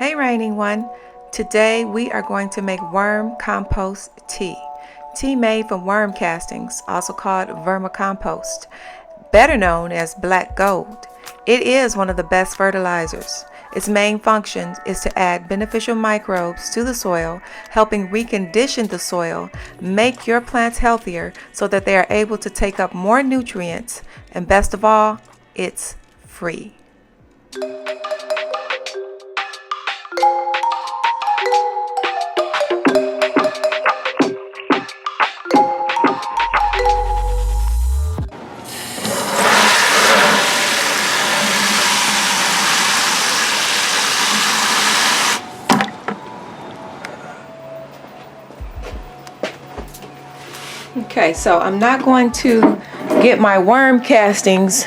Hey Raining One, today we are going to make worm compost tea. Tea made from worm castings, also called vermicompost, better known as black gold. It is one of the best fertilizers. Its main function is to add beneficial microbes to the soil, helping recondition the soil, make your plants healthier so that they are able to take up more nutrients, and best of all, it's free. Okay, so I'm not going to get my worm castings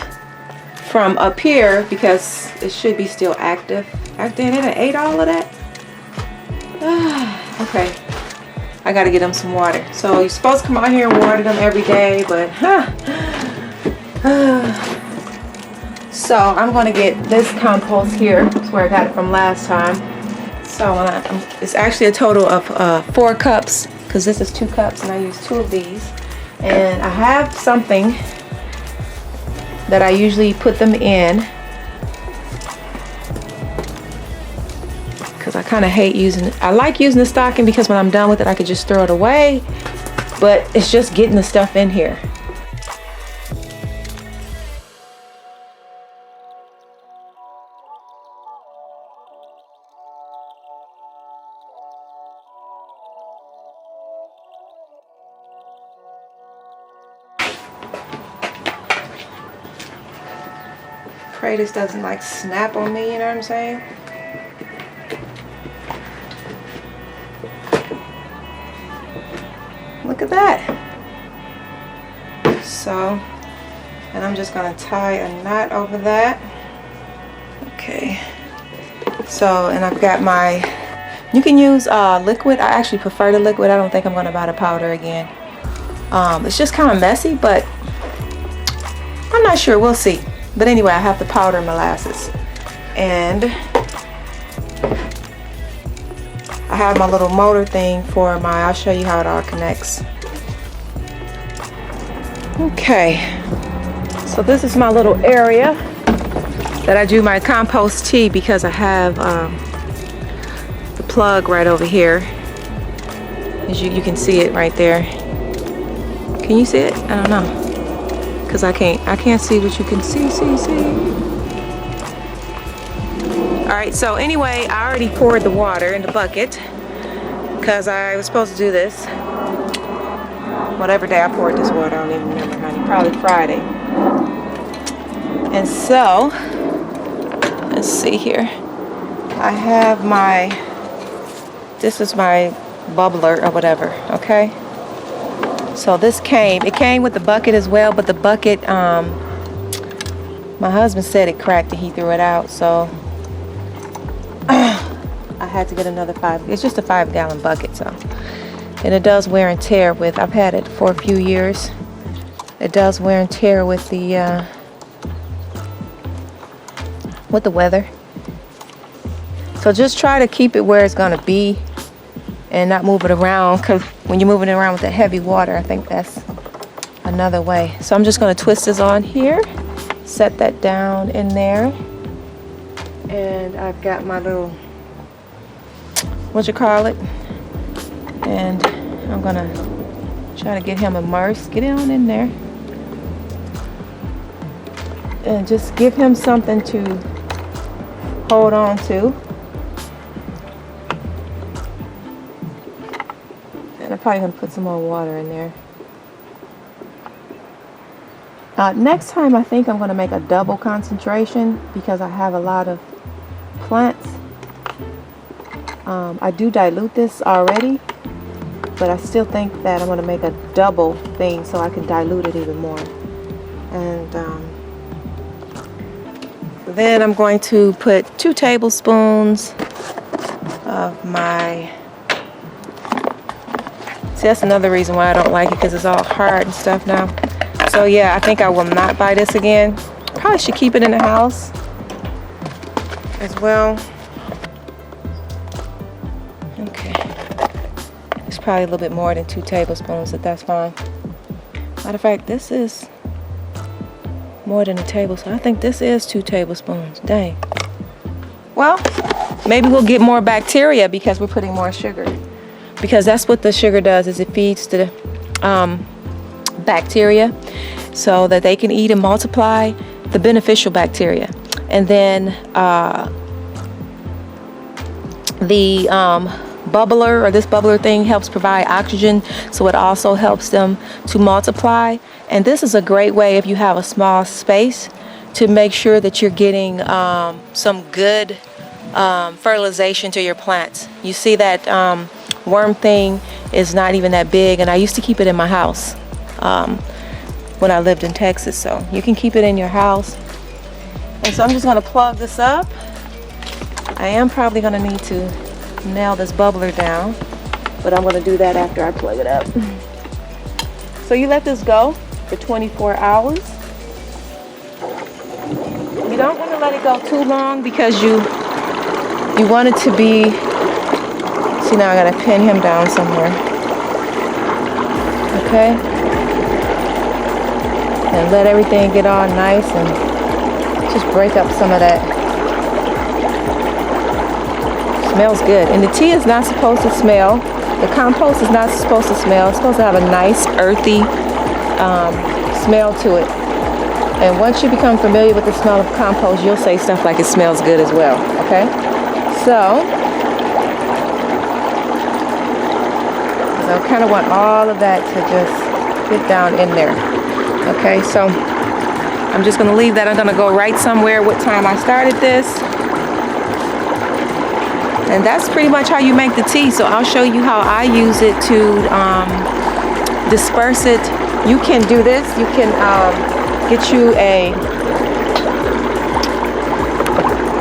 from up here because it should be still active. After it ate all of that. Okay, I gotta get them some water. So you're supposed to come out here and water them every day, but so I'm gonna get this compost here. That's where I got it from last time. So it's actually a total of 4 cups. Because this is 2 cups and I use 2 of these, and I have something that I usually put them in because I kind of hate using it. I like using the stocking because when I'm done with it I could just throw it away, but it's just getting the stuff in here. Pray this doesn't like snap on me, you know what I'm saying? Look at that. So, and I'm just gonna tie a knot over that. Okay. So, and I've got my, you can use liquid. I actually prefer the liquid. I don't think I'm gonna buy the powder again. It's just kind of messy, but I'm not sure, we'll see. But anyway, I have the powder molasses, and I have my little motor thing for my, I'll show you how it all connects. Okay, so this is my little area that I do my compost tea because I have the plug right over here. As you can see it right there. Can you see it? I don't know. Because I can't see what you can see. Alright, so anyway, I already poured the water in the bucket because I was supposed to do this whatever day I poured this water. I don't even remember, honey. Probably Friday. And so let's see here, I have my, this is my bubbler or whatever. Okay, so this came with the bucket as well, but the bucket, my husband said it cracked and he threw it out, so I had to get another 5. It's just a 5-gallon bucket, so, and it does wear and tear with, I've had it for a few years. It does wear and tear with the weather. So just try to keep it where it's gonna be and not move it around, because when you're moving it around with the heavy water, I think that's another way. So I'm just going to twist this on here, set that down in there, and I've got my little, what you call it, and I'm going to try to get him immersed. Get on in there and just give him something to hold on to. And I'm probably going to put some more water in there. Next time I think I'm going to make a double concentration because I have a lot of plants. I do dilute this already, but I still think that I'm going to make a double thing so I can dilute it even more. And then I'm going to put 2 tablespoons of my, see, that's another reason why I don't like it, because it's all hard and stuff now. So yeah, I think I will not buy this again. Probably should keep it in the house as well. Okay. It's probably a little bit more than 2 tablespoons, but that's fine. Matter of fact, this is more than a tablespoon. I think this is 2 tablespoons. Dang. Well, maybe we'll get more bacteria because we're putting more sugar. Because that's what the sugar does, is it feeds the bacteria so that they can eat and multiply, the beneficial bacteria. And then the bubbler, or this bubbler thing, helps provide oxygen, so it also helps them to multiply. And this is a great way, if you have a small space, to make sure that you're getting some good fertilization to your plants. You see that worm thing is not even that big, and I used to keep it in my house when I lived in Texas, so you can keep it in your house. And so I'm just going to plug this up. I am probably going to need to nail this bubbler down, but I'm going to do that after I plug it up. So you let this go for 24 hours. You don't want to let it go too long because you want it to be, see, now I got to pin him down somewhere. Okay? And let everything get all nice and just break up some of that. Smells good. And the tea is not supposed to smell. The compost is not supposed to smell. It's supposed to have a nice earthy smell to it. And once you become familiar with the smell of compost, you'll say stuff like it smells good as well. Okay? So I kind of want all of that to just get down in there. Okay, so I'm just going to leave that. I'm going to go right somewhere what time I started this. And that's pretty much how you make the tea. So I'll show you how I use it to disperse it. You can do this. You can get you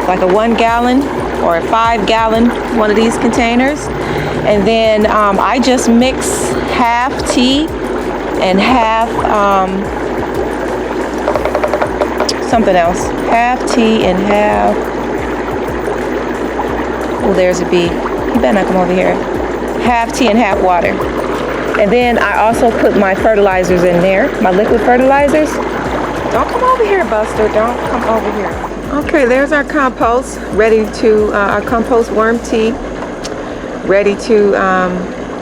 like a 1 gallon or a 5 gallon, one of these containers. And then I just mix half tea and half something else. Half tea and half, oh, there's a bee. You better not come over here. Half tea and half water. And then I also put my fertilizers in there, my liquid fertilizers. Don't come over here, Buster. Don't come over here. Okay, there's our compost, ready to, our compost worm tea, ready to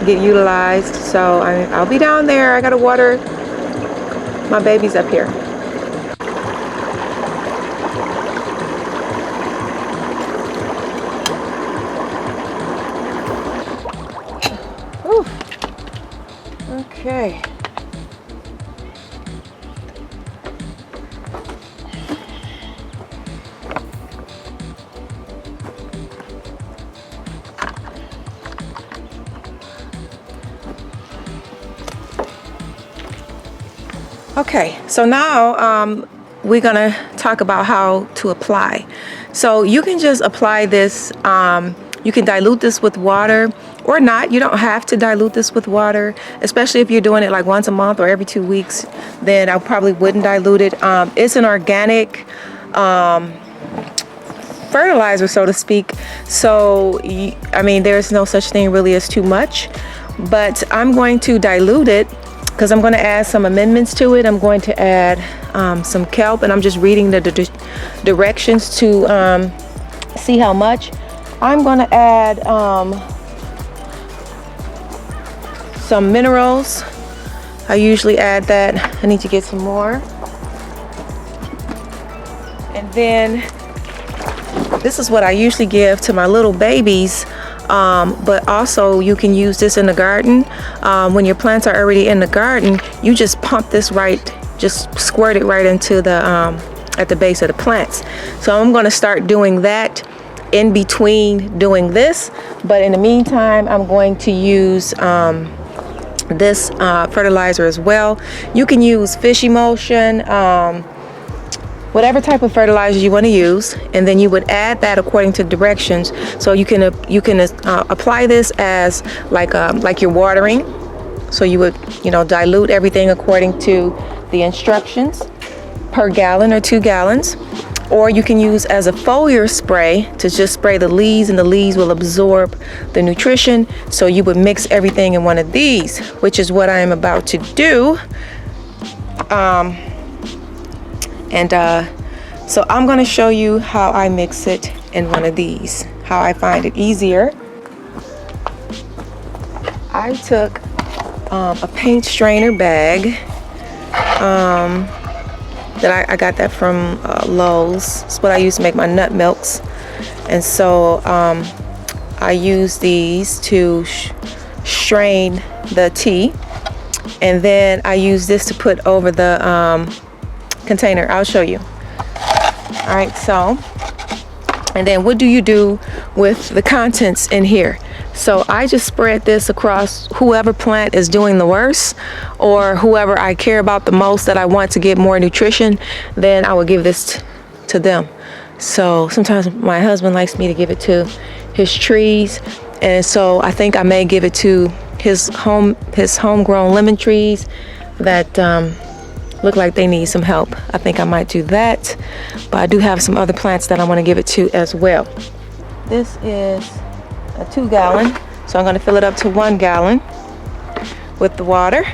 get utilized. So I'll be down there. I gotta water my babies up here. Whew. Okay. Okay, so now we're gonna talk about how to apply. So you can just apply this, you can dilute this with water or not. You don't have to dilute this with water, especially if you're doing it like once a month or every 2 weeks, then I probably wouldn't dilute it. It's an organic fertilizer, so to speak. So, I mean, there's no such thing really as too much, but I'm going to dilute it because I'm going to add some amendments to it. I'm going to add some kelp, and I'm just reading the directions to see how much. I'm going to add some minerals. I usually add that. I need to get some more. And then this is what I usually give to my little babies. But also you can use this in the garden. When your plants are already in the garden, you just pump this just squirt it right into the at the base of the plants. So I'm going to start doing that in between doing this, but in the meantime I'm going to use this fertilizer as well. You can use fish emulsion, whatever type of fertilizer you want to use, and then you would add that according to directions. So you can apply this as like you're watering. So you would dilute everything according to the instructions per gallon or 2 gallons. or you can use as a foliar spray to just spray the leaves, and the leaves will absorb the nutrition. So you would mix everything in one of these, which is what I am about to do. So I'm going to show you how I mix it in one of these, how I find it easier. I took a paint strainer bag that I got that from Lowe's. It's what I use to make my nut milks. And so I use these to strain the tea, and then I use this to put over the container. I'll show you. All right, so, and then what do you do with the contents in here? So I just spread this across whoever plant is doing the worst, or whoever I care about the most that I want to get more nutrition, then I will give this to them. So sometimes my husband likes me to give it to his trees, and so I think I may give it to his homegrown lemon trees that look like they need some help. I think I might do that, but I do have some other plants that I want to give it to as well. This is a 2 gallon, so I'm going to fill it up to 1 gallon with the water.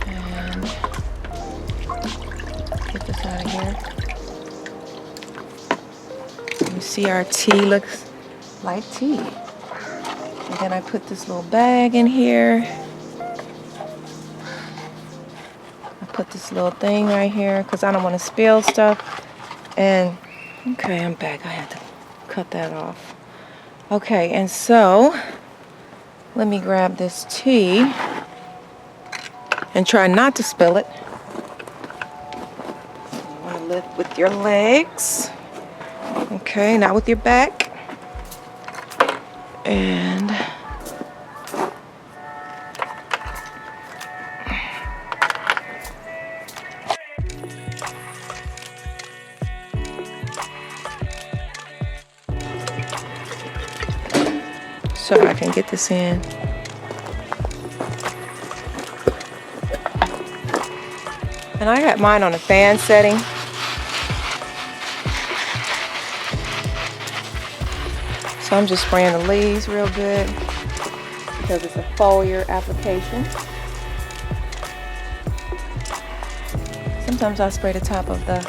And get this out of here. You see our tea looks like tea. And then I put this little bag in here. Put this little thing right here because I don't want to spill stuff. And okay, I'm back. I had to cut that off. Okay, and so let me grab this tea and try not to spill it. You want to lift with your legs. Okay, not with your back. And so I can get this in. And I got mine on a fan setting. So I'm just spraying the leaves real good because it's a foliar application. Sometimes I spray the top of the